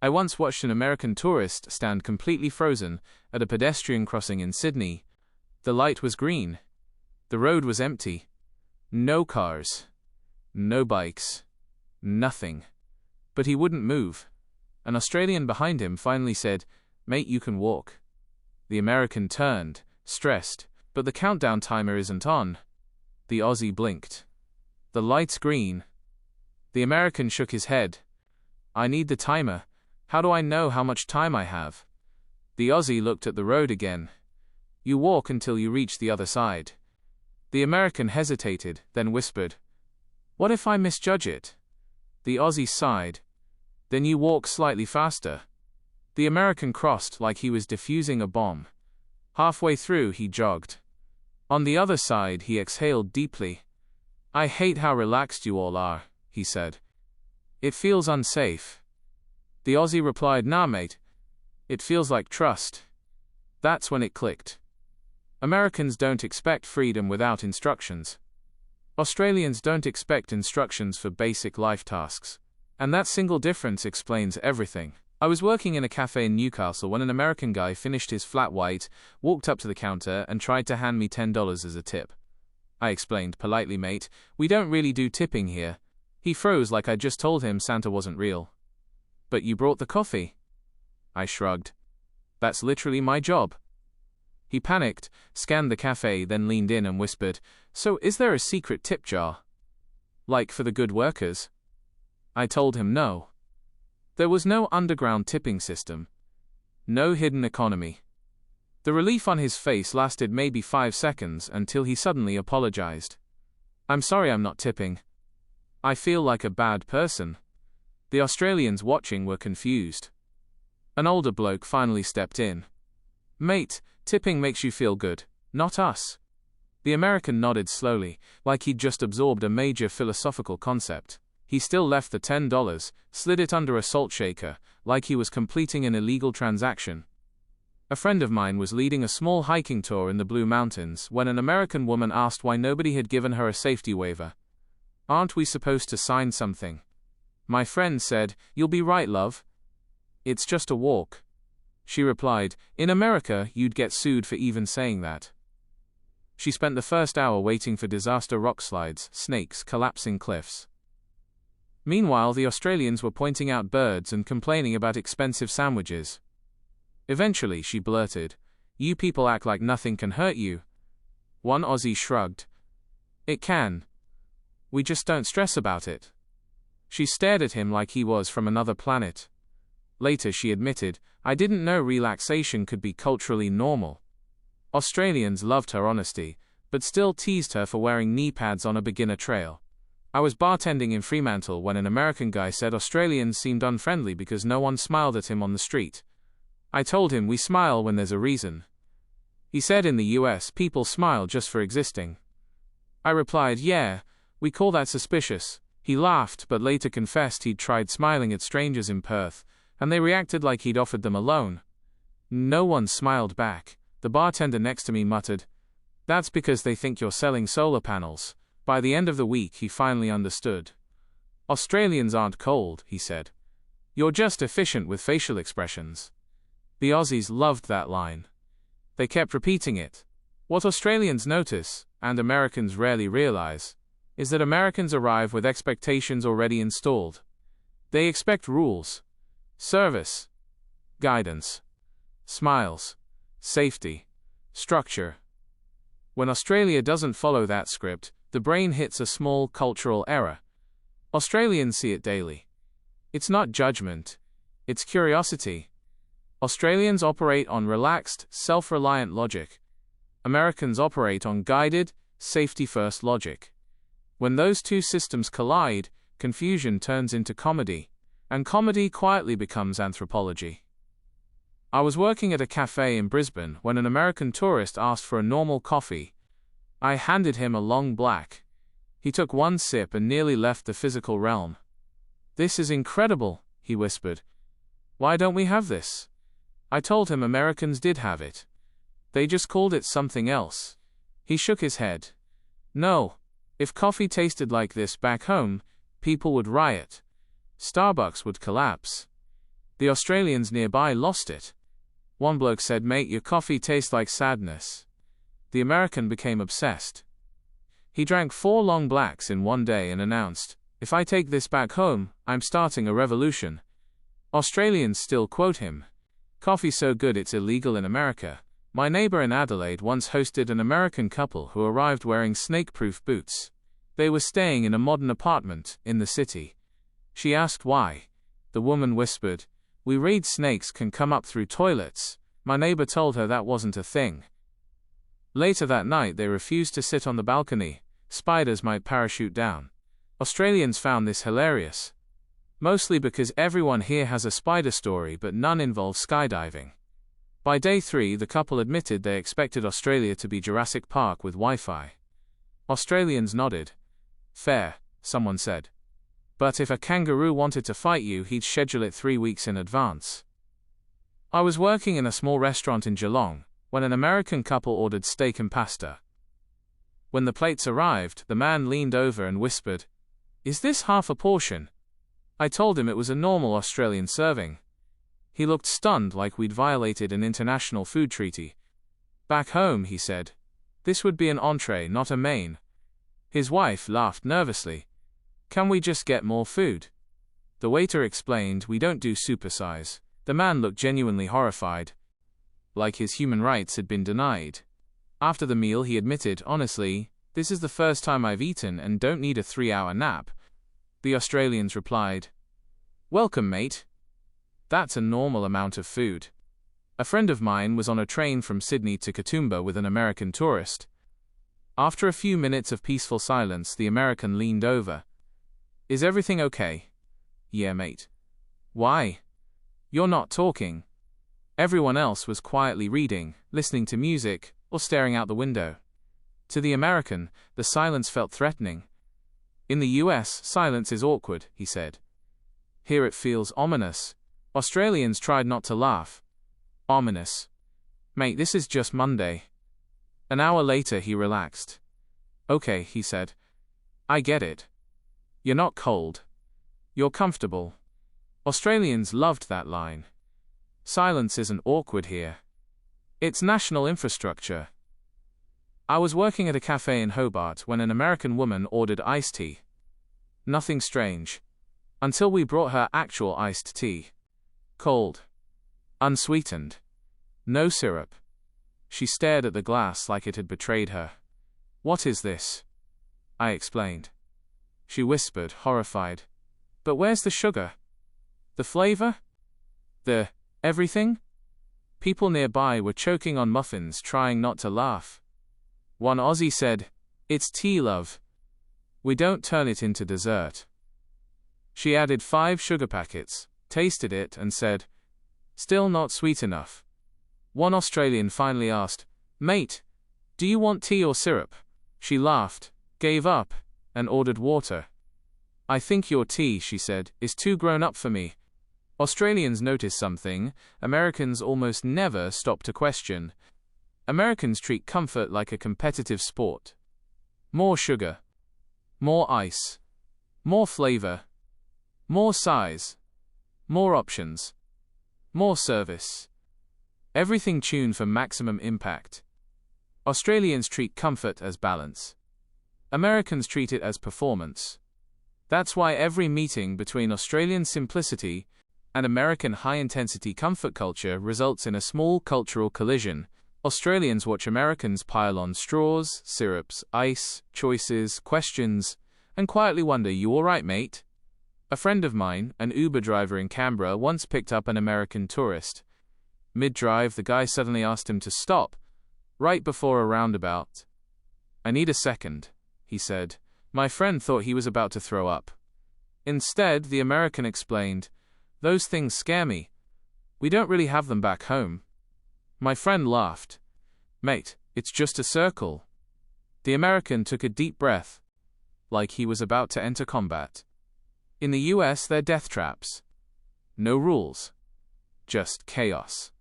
I once watched an American tourist stand completely frozen at a pedestrian crossing in Sydney. The light was green. The road was empty. No cars. No bikes. Nothing. But he wouldn't move. An Australian behind him finally said, "Mate, you can walk." The American turned, stressed, "But the countdown timer isn't on." The Aussie blinked. "The light's green." The American shook his head. "I need the timer. How do I know how much time I have?" The Aussie looked at the road again. "You walk until you reach the other side." The American hesitated, then whispered, "What if I misjudge it?" The Aussie sighed. "Then you walk slightly faster." The American crossed like he was defusing a bomb. Halfway through he jogged. On the other side he exhaled deeply. "I hate how relaxed you all are," he said. "It feels unsafe." The Aussie replied, "Nah mate. It feels like trust." That's when it clicked. Americans don't expect freedom without instructions. Australians don't expect instructions for basic life tasks. And that single difference explains everything. I was working in a cafe in Newcastle when an American guy finished his flat white, walked up to the counter and tried to hand me $10 as a tip. I explained politely, "Mate, we don't really do tipping here." He froze like I just told him Santa wasn't real. "But you brought the coffee." I shrugged. "That's literally my job." He panicked, scanned the cafe, then leaned in and whispered, "So is there a secret tip jar? Like for the good workers?" I told him no. There was no underground tipping system. No hidden economy. The relief on his face lasted maybe 5 seconds until he suddenly apologized. "I'm sorry, I'm not tipping. I feel like a bad person." The Australians watching were confused. An older bloke finally stepped in. "Mate, tipping makes you feel good, not us." The American nodded slowly, like he'd just absorbed a major philosophical concept. He still left the $10, slid it under a salt shaker, like he was completing an illegal transaction. A friend of mine was leading a small hiking tour in the Blue Mountains when an American woman asked why nobody had given her a safety waiver. "Aren't we supposed to sign something?" My friend said, "You'll be right, love. It's just a walk." She replied, "In America, you'd get sued for even saying that." She spent the first hour waiting for disaster rock slides, snakes, collapsing cliffs. Meanwhile, the Australians were pointing out birds and complaining about expensive sandwiches. Eventually, she blurted, "You people act like nothing can hurt you." One Aussie shrugged. "It can. We just don't stress about it." She stared at him like he was from another planet. Later she admitted, "I didn't know relaxation could be culturally normal." Australians loved her honesty, but still teased her for wearing knee pads on a beginner trail. I was bartending in Fremantle when an American guy said Australians seemed unfriendly because no one smiled at him on the street. I told him we smile when there's a reason. He said in the US people smile just for existing. I replied, "Yeah, we call that suspicious." He laughed but later confessed he'd tried smiling at strangers in Perth, and they reacted like he'd offered them a loan. No one smiled back. The bartender next to me muttered, "That's because they think you're selling solar panels." By the end of the week he finally understood. "Australians aren't cold," he said. "You're just efficient with facial expressions." The Aussies loved that line. They kept repeating it. What Australians notice, and Americans rarely realize, is that Americans arrive with expectations already installed. They expect rules, service, guidance, smiles, safety, structure. When Australia doesn't follow that script, the brain hits a small cultural error. Australians see it daily. It's not judgment, it's curiosity. Australians operate on relaxed, self-reliant logic. Americans operate on guided, safety-first logic. When those two systems collide, confusion turns into comedy, and comedy quietly becomes anthropology. I was working at a cafe in Brisbane when an American tourist asked for a normal coffee. I handed him a long black. He took one sip and nearly left the physical realm. "This is incredible," he whispered. "Why don't we have this?" I told him Americans did have it. They just called it something else. He shook his head. "No. If coffee tasted like this back home, people would riot. Starbucks would collapse." The Australians nearby lost it. One bloke said, "Mate, your coffee tastes like sadness." The American became obsessed. He drank 4 long blacks in one day and announced, "If I take this back home, I'm starting a revolution." Australians still quote him. "Coffee's so good it's illegal in America." My neighbor in Adelaide once hosted an American couple who arrived wearing snake-proof boots. They were staying in a modern apartment in the city. She asked why. The woman whispered, "We read snakes can come up through toilets." My neighbor told her that wasn't a thing. Later that night they refused to sit on the balcony. Spiders might parachute down. Australians found this hilarious. Mostly because everyone here has a spider story but none involves skydiving. By day 3 the couple admitted they expected Australia to be Jurassic Park with Wi-Fi. Australians nodded. "Fair," someone said. "But if a kangaroo wanted to fight you, he'd schedule it 3 weeks in advance." I was working in a small restaurant in Geelong, when an American couple ordered steak and pasta. When the plates arrived, the man leaned over and whispered, "Is this half a portion?" I told him it was a normal Australian serving. He looked stunned, like we'd violated an international food treaty. "Back home," he said, "this would be an entree, not a main." His wife laughed nervously. "Can we just get more food?" The waiter explained, "We don't do supersize." The man looked genuinely horrified, like his human rights had been denied. After the meal he admitted, "Honestly, this is the first time I've eaten and don't need a 3-hour nap." The Australians replied, "Welcome, mate. That's a normal amount of food." A friend of mine was on a train from Sydney to Katoomba with an American tourist. After a few minutes of peaceful silence, the American leaned over. "Is everything okay?" "Yeah, mate." "Why? You're not talking." Everyone else was quietly reading, listening to music, or staring out the window. To the American, the silence felt threatening. "In the US, silence is awkward," he said. "Here it feels ominous." Australians tried not to laugh. "Ominous? Mate, this is just Monday." An hour later he relaxed. "Okay," he said. "I get it. You're not cold. You're comfortable." Australians loved that line. Silence isn't awkward here. It's national infrastructure. I was working at a cafe in Hobart when an American woman ordered iced tea. Nothing strange. Until we brought her actual iced tea. Cold. Unsweetened. No syrup. She stared at the glass like it had betrayed her. "What is this?" I explained. She whispered, horrified. "But where's the sugar? The flavor? The everything?" People nearby were choking on muffins, trying not to laugh. One Aussie said, "It's tea, love. We don't turn it into dessert." She added 5 sugar packets, tasted it, and said, "Still not sweet enough." One Australian finally asked, "Mate, do you want tea or syrup?" She laughed, gave up, and ordered water. "I think your tea," she said, "is too grown up for me." Australians notice something Americans almost never stop to question. Americans treat comfort like a competitive sport. More sugar. More ice. More flavor. More size. More options. More service. Everything tuned for maximum impact. Australians treat comfort as balance. Americans treat it as performance. That's why every meeting between Australian simplicity and American high-intensity comfort culture results in a small cultural collision. Australians watch Americans pile on straws, syrups, ice, choices, questions, and quietly wonder, "You all right, mate?" A friend of mine, an Uber driver in Canberra, once picked up an American tourist. Mid-drive, the guy suddenly asked him to stop, right before a roundabout. "I need a second," he said. My friend thought he was about to throw up. Instead, the American explained, "Those things scare me. We don't really have them back home." My friend laughed. "Mate, it's just a circle." The American took a deep breath, like he was about to enter combat. In the US, they're death traps. No rules. Just chaos.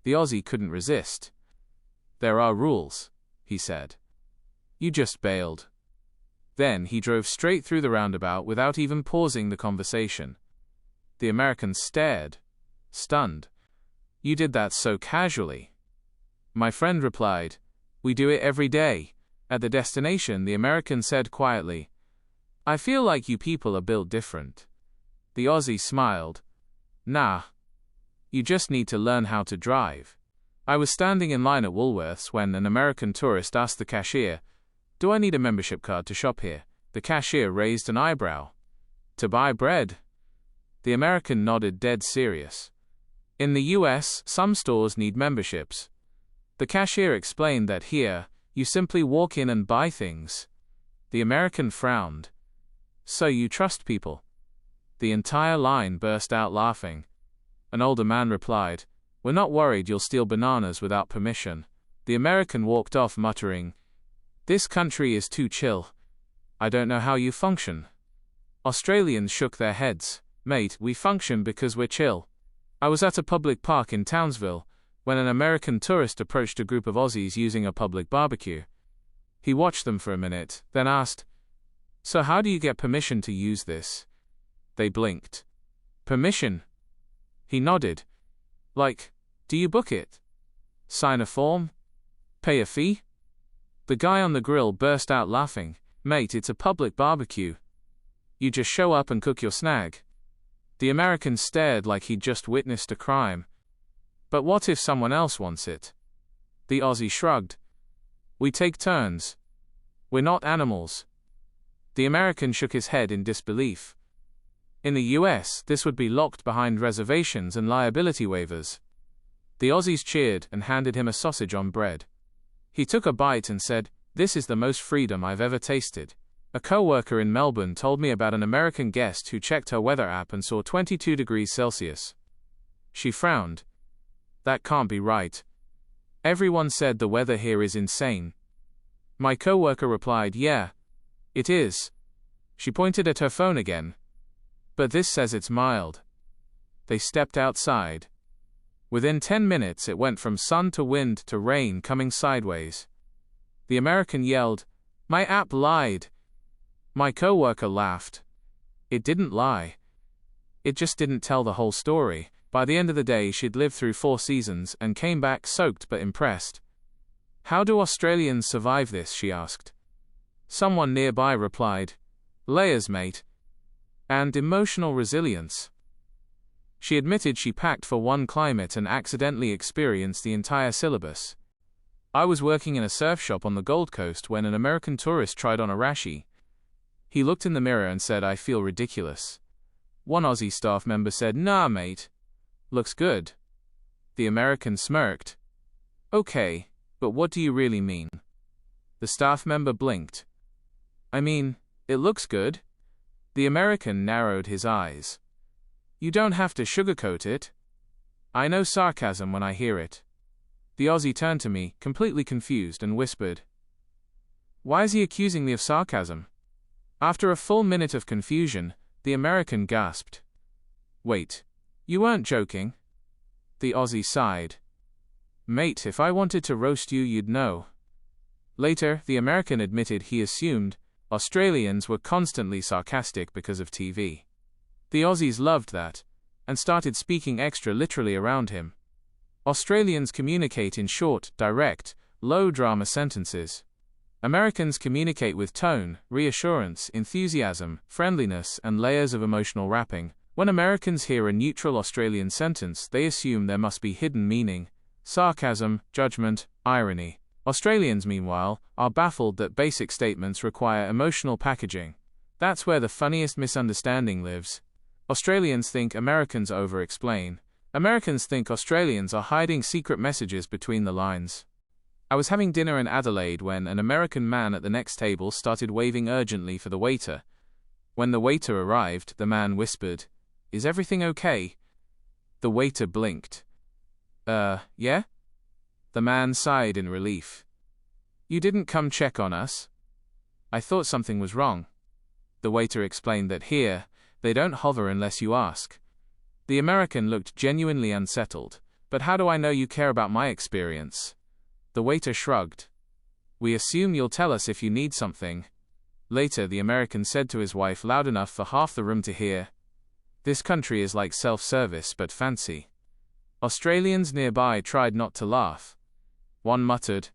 The Aussie couldn't resist. "There are rules," he said. "You just bailed." Then he drove straight through the roundabout without even pausing the conversation. The American stared, stunned. "You did that so casually." My friend replied, "We do it every day." At the destination, the American said quietly, "I feel like you people are built different." The Aussie smiled. "Nah. You just need to learn how to drive." I was standing in line at Woolworths when an American tourist asked the cashier, "Do I need a membership card to shop here?" The cashier raised an eyebrow. "To buy bread?" The American nodded, dead serious. "In the US, some stores need memberships." The cashier explained that here, you simply walk in and buy things. The American frowned. "So you trust people?" The entire line burst out laughing. An older man replied, "We're not worried you'll steal bananas without permission." The American walked off muttering, "This country is too chill. I don't know how you function." Australians shook their heads. "Mate, we function because we're chill." I was at a public park in Townsville when an American tourist approached a group of Aussies using a public barbecue. He watched them for a minute, then asked, "So how do you get permission to use this?" They blinked. "Permission?" He nodded. "Like, do you book it? Sign a form? Pay a fee?" The guy on the grill burst out laughing. "Mate, it's a public barbecue. You just show up and cook your snag." The American stared like he'd just witnessed a crime. "But what if someone else wants it?" The Aussie shrugged. "We take turns. We're not animals." The American shook his head in disbelief. In the US, this would be locked behind reservations and liability waivers. The Aussies cheered and handed him a sausage on bread. He took a bite and said, "This is the most freedom I've ever tasted." A co-worker in Melbourne told me about an American guest who checked her weather app and saw 22 degrees Celsius. She frowned. "That can't be right. Everyone said the weather here is insane." My co-worker replied, "Yeah, it is." She pointed at her phone again. "But this says it's mild." They stepped outside. Within 10 minutes it went from sun to wind to rain coming sideways. The American yelled, "My app lied." My co-worker laughed. It didn't lie. It just didn't tell the whole story. By the end of the day she'd lived through 4 seasons and came back soaked but impressed. "How do Australians survive this?" she asked. Someone nearby replied, "Layers, mate. And emotional resilience." She admitted she packed for one climate and accidentally experienced the entire syllabus. I was working in a surf shop on the Gold Coast when an American tourist tried on a rashie. He looked in the mirror and said, "I feel ridiculous." One Aussie staff member said, "Nah, mate. Looks good." The American smirked. "Okay, but what do you really mean?" The staff member blinked. "I mean, it looks good." The American narrowed his eyes. "You don't have to sugarcoat it. I know sarcasm when I hear it." The Aussie turned to me, completely confused, and whispered, "Why is he accusing me of sarcasm?" After a full minute of confusion, the American gasped, "Wait, you weren't joking?" The Aussie sighed. "Mate, if I wanted to roast you, you'd know." Later, the American admitted he assumed Australians were constantly sarcastic because of TV. The Aussies loved that, and started speaking extra literally around him. Australians communicate in short, direct, low-drama sentences. Americans communicate with tone, reassurance, enthusiasm, friendliness, and layers of emotional wrapping. When Americans hear a neutral Australian sentence, they assume there must be hidden meaning, sarcasm, judgment, irony. Australians, meanwhile, are baffled that basic statements require emotional packaging. That's where the funniest misunderstanding lives. Australians think Americans over-explain. Americans think Australians are hiding secret messages between the lines. I was having dinner in Adelaide when an American man at the next table started waving urgently for the waiter. When the waiter arrived, the man whispered, "Is everything okay?" The waiter blinked. Yeah?" The man sighed in relief. "You didn't come check on us?" "I thought something was wrong." The waiter explained that here, they don't hover unless you ask. The American looked genuinely unsettled. "But how do I know you care about my experience?" The waiter shrugged. "We assume you'll tell us if you need something." Later, the American said to his wife loud enough for half the room to hear, "This country is like self-service but fancy." Australians nearby tried not to laugh. One muttered,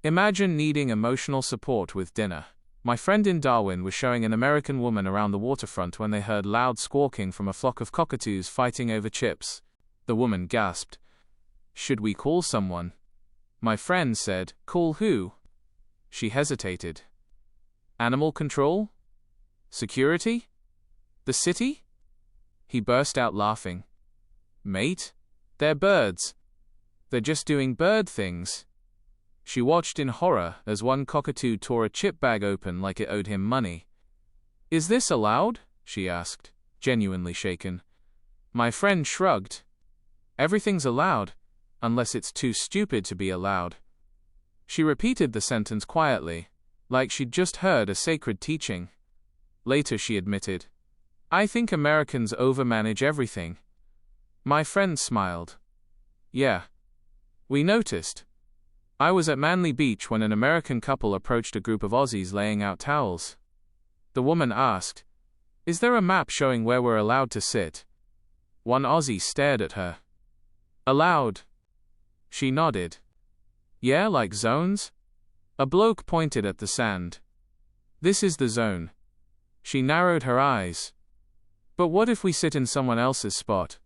"Imagine needing emotional support with dinner." My friend in Darwin was showing an American woman around the waterfront when they heard loud squawking from a flock of cockatoos fighting over chips. The woman gasped, "Should we call someone?" My friend said, "Call who?" She hesitated. "Animal control? Security? The city?" He burst out laughing. "Mate, they're birds. They're just doing bird things." She watched in horror as one cockatoo tore a chip bag open like it owed him money. "Is this allowed?" she asked, genuinely shaken. My friend shrugged. "Everything's allowed, unless it's too stupid to be allowed." She repeated the sentence quietly, like she'd just heard a sacred teaching. Later she admitted, "I think Americans overmanage everything." My friend smiled. "Yeah. We noticed. I was at Manly Beach when an American couple approached a group of Aussies laying out towels. The woman asked, "Is there a map showing where we're allowed to sit?" One Aussie stared at her. "Allowed?" She nodded. "Yeah, like zones?" A bloke pointed at the sand. "This is the zone." She narrowed her eyes. "But what if we sit in someone else's spot?"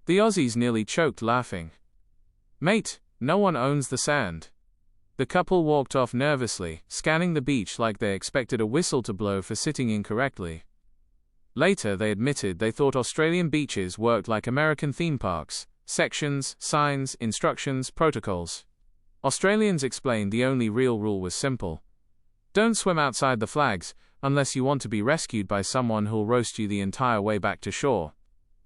The Aussies nearly choked laughing. "Mate, no one owns the sand." The couple walked off nervously, scanning the beach like they expected a whistle to blow for sitting incorrectly. Later they admitted they thought Australian beaches worked like American theme parks: sections, signs, instructions, protocols. Australians explained the only real rule was simple. Don't swim outside the flags, unless you want to be rescued by someone who'll roast you the entire way back to shore.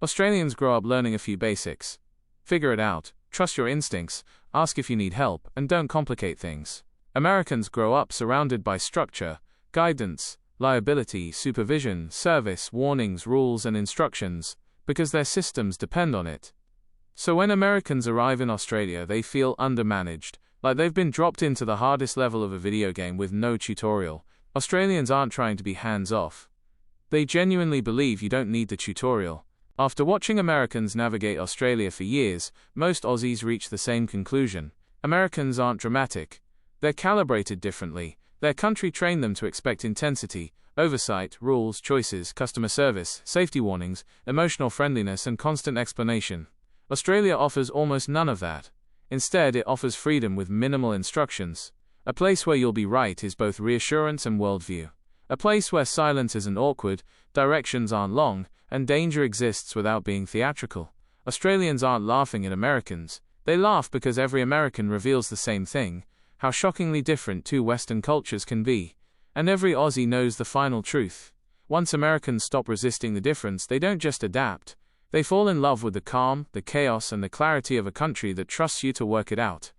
Australians grow up learning a few basics. Figure it out, trust your instincts, ask if you need help, and don't complicate things. Americans grow up surrounded by structure, guidance, liability, supervision, service, warnings, rules, and instructions, because their systems depend on it. So when Americans arrive in Australia, they feel undermanaged, like they've been dropped into the hardest level of a video game with no tutorial. Australians aren't trying to be hands-off. They genuinely believe you don't need the tutorial. After watching Americans navigate Australia for years, most Aussies reach the same conclusion. Americans aren't dramatic. They're calibrated differently. Their country trained them to expect intensity, oversight, rules, choices, customer service, safety warnings, emotional friendliness, and constant explanation. Australia offers almost none of that. Instead, it offers freedom with minimal instructions. A place where you'll be right is both reassurance and worldview. A place where silence isn't awkward, directions aren't long, and danger exists without being theatrical. Australians aren't laughing at Americans. They laugh because every American reveals the same thing: how shockingly different two Western cultures can be. And every Aussie knows the final truth. Once Americans stop resisting the difference, they don't just adapt. They fall in love with the calm, the chaos, and the clarity of a country that trusts you to work it out.